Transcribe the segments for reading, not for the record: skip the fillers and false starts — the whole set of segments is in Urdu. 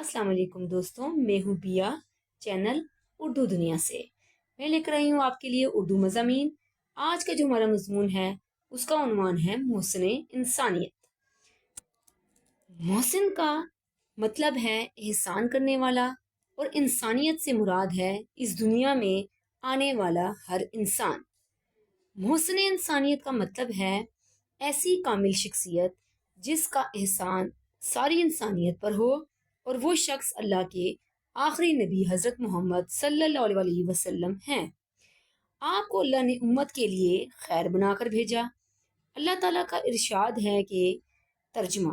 السلام علیکم دوستوں، میں ہوں بیا چینل اردو دنیا سے۔ میں لے کر آئی ہوں آپ کے لیے اردو مضامین۔ آج کا جو ہمارا مضمون ہے اس کا عنوان ہے محسن انسانیت۔ محسن کا مطلب ہے احسان کرنے والا، اور انسانیت سے مراد ہے اس دنیا میں آنے والا ہر انسان۔ محسن انسانیت کا مطلب ہے ایسی کامل شخصیت جس کا احسان ساری انسانیت پر ہو، اور وہ شخص اللہ کے آخری نبی حضرت محمد صلی اللہ علیہ وسلم ہیں۔ آپ کو اللہ نے امت کے لیے خیر بنا کر بھیجا۔ اللہ تعالیٰ کا ارشاد ہے کہ ترجمہ: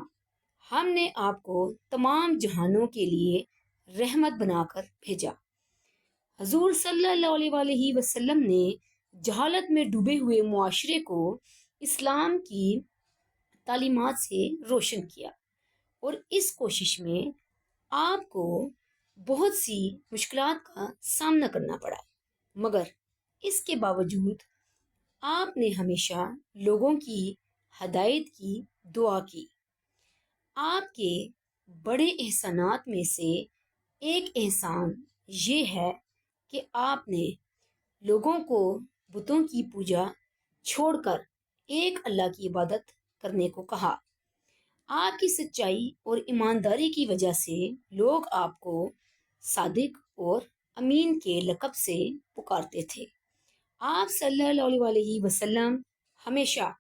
ہم نے آپ کو تمام جہانوں کے لیے رحمت بنا کر بھیجا۔ حضور صلی اللہ علیہ وسلم نے جہالت میں ڈوبے ہوئے معاشرے کو اسلام کی تعلیمات سے روشن کیا، اور اس کوشش میں آپ کو بہت سی مشکلات کا سامنا کرنا پڑا، مگر اس کے باوجود آپ نے ہمیشہ لوگوں کی ہدایت کی دعا کی۔ آپ کے بڑے احسانات میں سے ایک احسان یہ ہے کہ آپ نے لوگوں کو بتوں کی پوجا چھوڑ کر ایک اللہ کی عبادت کرنے کو کہا۔ آپ کی سچائی اور ایمانداری کی وجہ سے لوگ آپ کو صادق اور امین کے لقب سے پکارتے تھے۔ آپ صلی اللہ علیہ وسلم ہمیشہ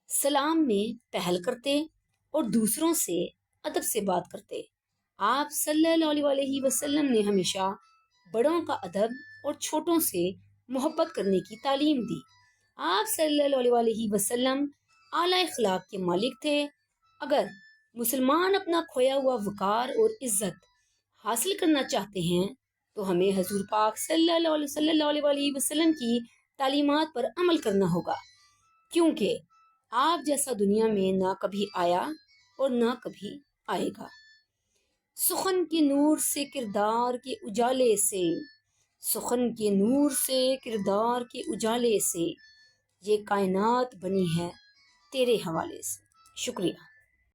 سلام میں پہل کرتے اور دوسروں سے ادب سے بات کرتے۔ آپ صلی اللہ علیہ وسلم نے ہمیشہ بڑوں کا ادب اور چھوٹوں سے محبت کرنے کی تعلیم دی۔ آپ صلی اللہ علیہ وسلم اعلیٰ اخلاق کے مالک تھے۔ اگر مسلمان اپنا کھویا ہوا وقار اور عزت حاصل کرنا چاہتے ہیں تو ہمیں حضور پاک صلی اللہ علیہ وسلم کی تعلیمات پر عمل کرنا ہوگا، کیونکہ آپ جیسا دنیا میں نہ کبھی آیا اور نہ کبھی آئے گا۔ سخن کے نور سے کردار کے اجالے سے، سخن کے نور سے کردار کے اجالے سے، یہ کائنات بنی ہے تیرے حوالے سے۔ شکریہ۔